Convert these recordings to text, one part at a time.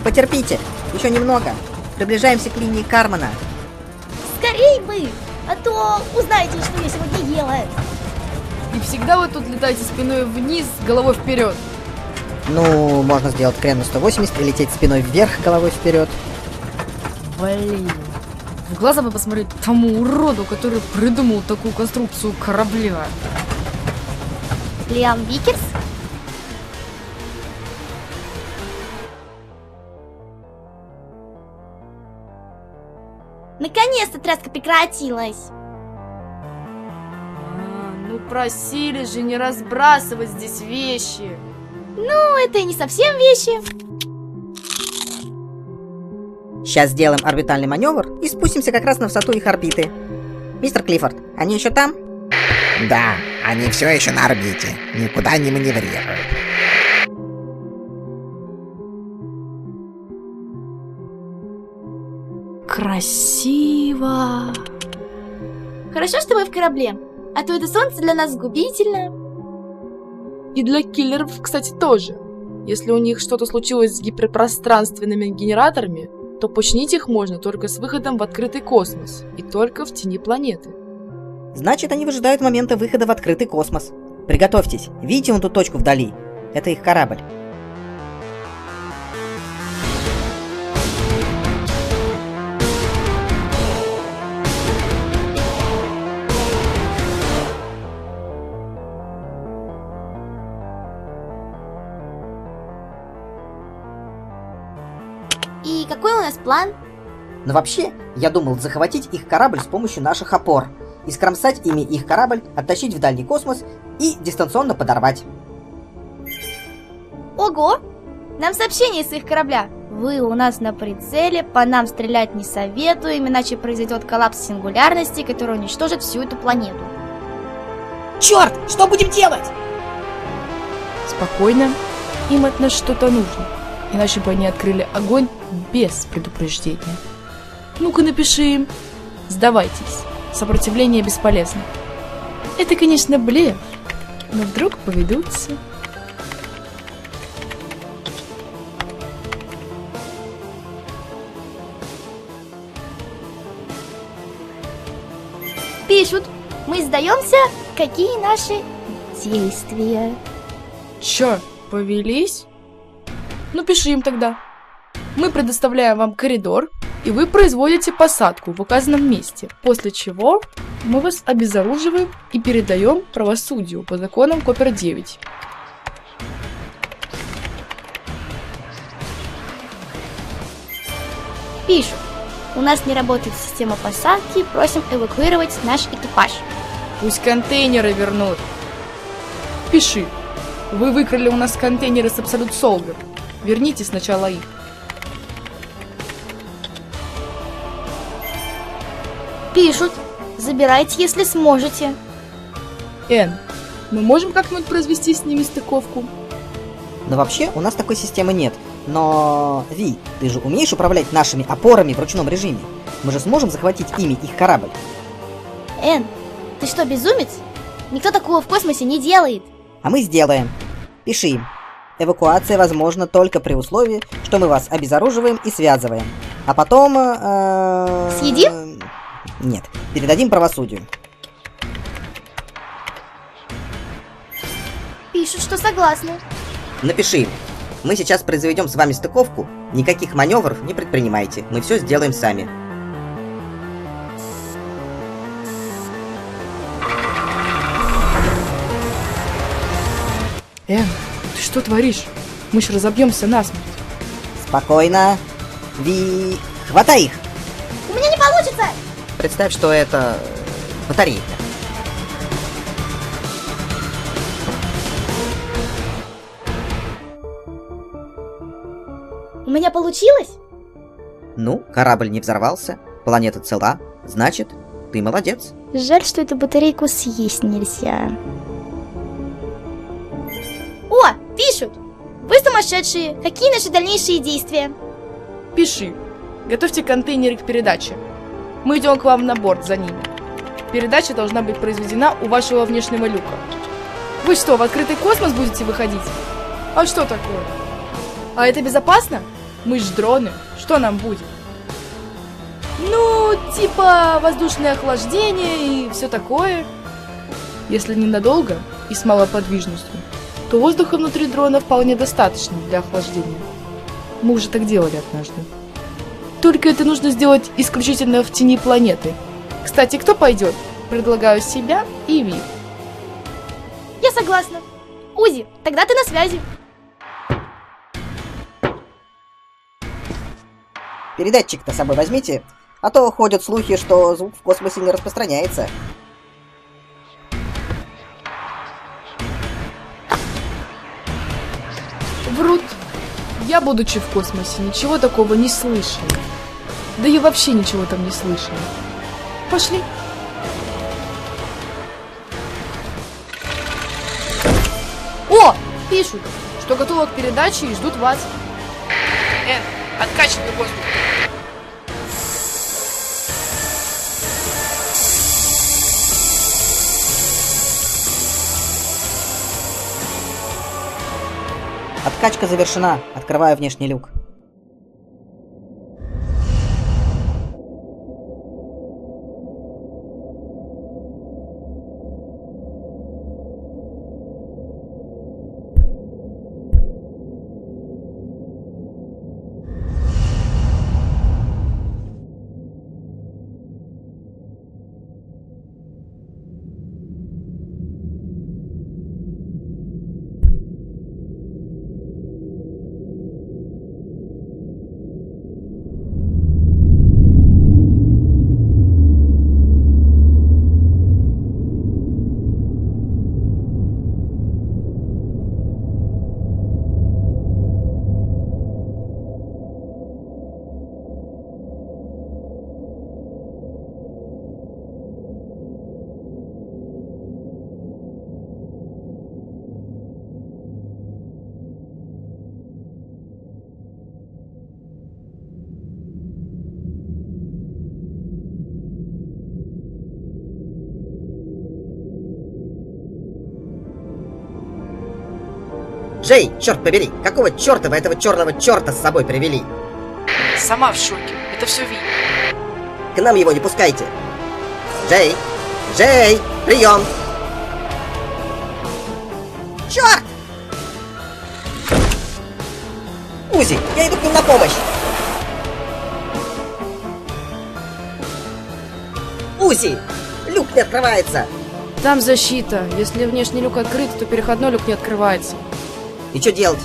Потерпите, еще немного. Приближаемся к линии Кармана. Скорей бы, а то узнаете, что я сегодня ела. И всегда вы тут летаете спиной вниз, головой вперед. Ну, можно сделать крен на 180 и лететь спиной вверх, головой вперед. Блин. В глаза бы посмотреть тому уроду, который придумал такую конструкцию корабля. Лиам Викерс? Наконец-то тряска прекратилась. Ну просили же не разбрасывать здесь вещи. Ну, это и не совсем вещи. Сейчас сделаем орбитальный маневр и спустимся как раз на высоту их орбиты. Мистер Клиффорд, они еще там? Да, они все еще на орбите, никуда не маневрируют. Красиво. Хорошо, что вы в корабле, а то это солнце для нас губительно. И для киллеров, кстати, тоже. Если у них что-то случилось с гиперпространственными генераторами, то починить их можно только с выходом в открытый космос, и только в тени планеты. Значит, они выжидают момента выхода в открытый космос. Приготовьтесь, видите вон ту точку вдали? Это их корабль. И какой у нас план? Но вообще, я думал захватить их корабль с помощью наших опор. И скромсать ими их корабль, оттащить в дальний космос и дистанционно подорвать. Ого! Нам сообщение с их корабля. Вы у нас на прицеле, по нам стрелять не советуем, иначе произойдет коллапс сингулярности, который уничтожит всю эту планету. Черт! Что будем делать? Спокойно, им от нас что-то нужно, иначе бы они открыли огонь без предупреждения. Ну-ка напиши им. Сдавайтесь, сопротивление бесполезно. Это, конечно, блеф, но вдруг поведутся. Пишут, мы сдаемся, какие наши действия. Чё, повелись? Ну пиши им тогда. Мы предоставляем вам коридор, и вы производите посадку в указанном месте, после чего мы вас обезоруживаем и передаем правосудию по законам Копер-9. Пишут, у нас не работает система посадки, просим эвакуировать наш экипаж. Пусть контейнеры вернут. Пиши. Вы выкрали у нас контейнеры с Absolute Solver. Верните сначала их. Пишут, забирайте, если сможете. Эн, мы можем как-нибудь произвести с ними стыковку? Но вообще, у нас такой системы нет. Но, Ви, ты же умеешь управлять нашими опорами в ручном режиме? Мы же сможем захватить ими их корабль. Эн, ты что, безумец? Никто такого в космосе не делает. А мы сделаем. Пиши им. Эвакуация возможна только при условии, что мы вас обезоруживаем и связываем. А потом... Съедим? Нет, передадим правосудию. Пишут, что согласны. Напиши им. Мы сейчас произведем с вами стыковку. Никаких маневров не предпринимайте. Мы все сделаем сами. Эн, ты что творишь? Мы же разобьемся насмерть. Спокойно. Ви... Хватай их! У меня не получится! Представь, что это... батарейка. У меня получилось? Ну, корабль не взорвался, планета цела, значит, ты молодец. Жаль, что эту батарейку съесть нельзя. О, пишут! Вы сумасшедшие! Какие наши дальнейшие действия? Пиши. Готовьте контейнеры к передаче. Мы идем к вам на борт за ними. Передача должна быть произведена у вашего внешнего люка. Вы что, в открытый космос будете выходить? А что такое? А это безопасно? Мы ж дроны, что нам будет? Ну, типа воздушное охлаждение и все такое. Если ненадолго и с малоподвижностью, то воздуха внутри дрона вполне достаточно для охлаждения. Мы уже так делали однажды. Только это нужно сделать исключительно в тени планеты. Кстати, кто пойдет? Предлагаю себя и Ви. Я согласна. Узи, тогда ты на связи. Передатчик-то с собой возьмите, а то ходят слухи, что звук в космосе не распространяется. Врут. Я, будучи в космосе, ничего такого не слышала. Да я вообще ничего там не слышала. Пошли. О, пишут, что готовы к передаче и ждут вас. Откачивай воздух. Откачка завершена. Открываю внешний люк. Джей, черт побери, какого черта вы этого черного черта с собой привели? Сама в шоке. Это все Ви. К нам его не пускайте. Джей! Джей! Прием! Черт! Узи, я иду к ним на помощь! Узи! Люк не открывается! Там защита. Если внешний люк открыт, то переходной люк не открывается. И что делать?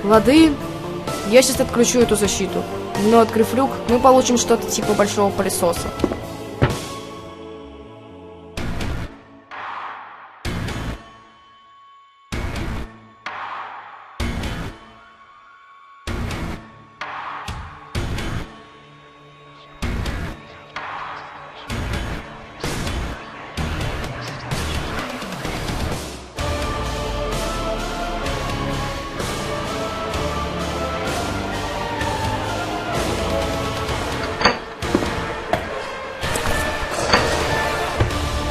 Лады, я сейчас отключу эту защиту. Но открыв люк, мы получим что-то типа большого пылесоса.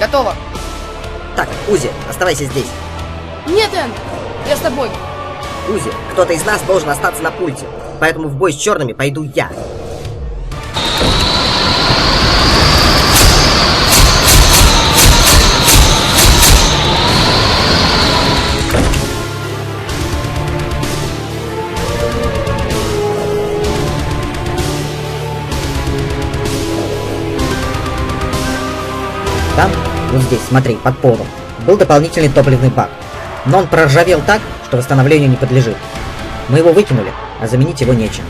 Готово. Так, Узи, оставайся здесь. Нет, Энн, я с тобой. Узи, кто-то из нас должен остаться на пульте. Поэтому в бой с черными пойду я. Там, вот здесь, смотри, под полом, был дополнительный топливный бак. Но он проржавел так, что восстановлению не подлежит. Мы его выкинули, а заменить его нечем.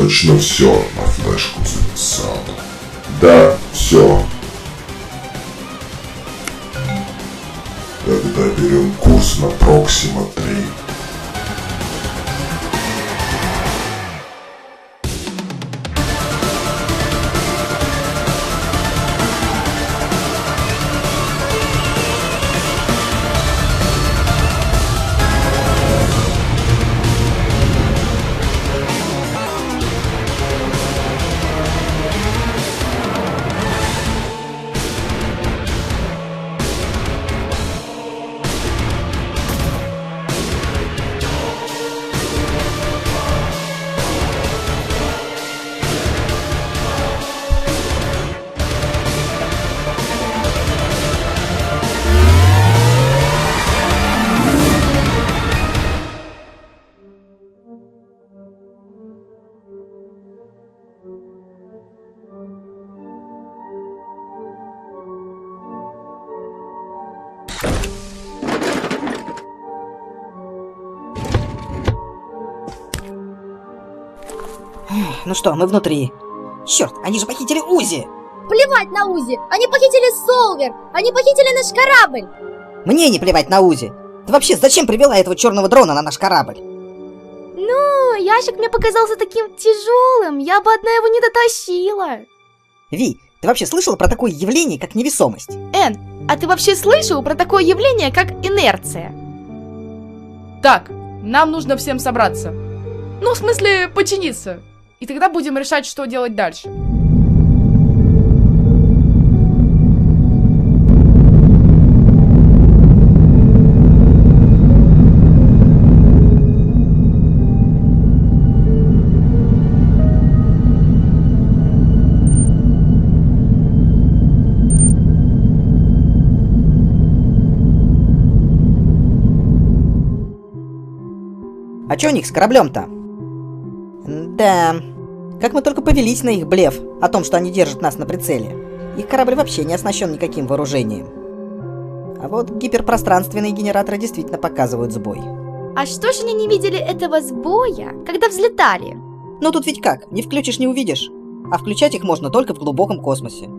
точно все на флешку записал. Да, все. Тогда берем курс на Проксима 3. Ну что, мы внутри. Черт, они же похитили Узи! Плевать на Узи! Они похитили Солвер! Они похитили наш корабль! Мне не плевать на Узи! Ты вообще зачем привела этого черного дрона на наш корабль? Ну, ящик мне показался таким тяжелым, я бы одна его не дотащила. Ви, ты вообще слышала про такое явление, как невесомость? Эн, а ты вообще слышал про такое явление, как инерция? Так, нам нужно всем собраться. Ну, в смысле, починиться. И тогда будем решать, что делать дальше. А чё у них с кораблем-то? Да, как мы только повелись на их блеф о том, что они держат нас на прицеле. Их корабль вообще не оснащен никаким вооружением. А вот гиперпространственные генераторы действительно показывают сбой. А что же они не видели этого сбоя, когда взлетали? Ну тут ведь как, не включишь, не увидишь. А включать их можно только в глубоком космосе.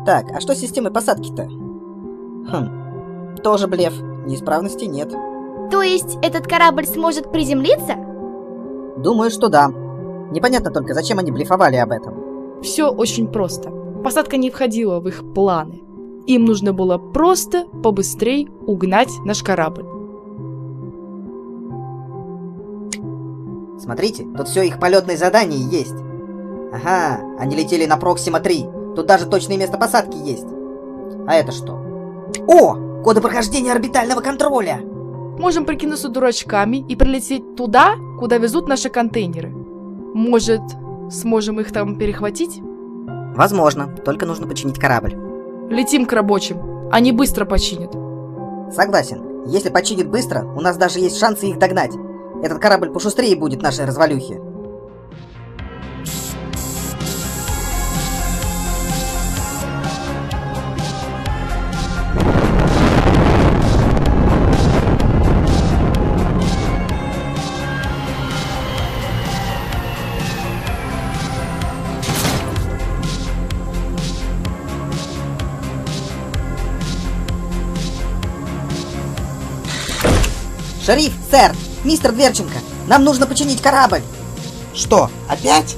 Так, а что с системой посадки-то? Тоже блеф, неисправностей нет. То есть этот корабль сможет приземлиться? Думаю, что да. Непонятно только, зачем они блефовали об этом. Все очень просто. Посадка не входила в их планы. Им нужно было просто побыстрее угнать наш корабль. Смотрите, тут все их полетные задания есть. Ага, они летели на Проксима 3. Тут даже точное место посадки есть. А это что? О! Коды прохождения орбитального контроля! Можем прикинуться дурачками и прилететь туда, куда везут наши контейнеры. Может, сможем их там перехватить? Возможно, только нужно починить корабль. Летим к рабочим. Они быстро починят. Согласен. Если починят быстро, у нас даже есть шансы их догнать. Этот корабль пошустрее будет нашей развалюхи. Шериф, сэр, мистер Дверченко, нам нужно починить корабль. Что, опять?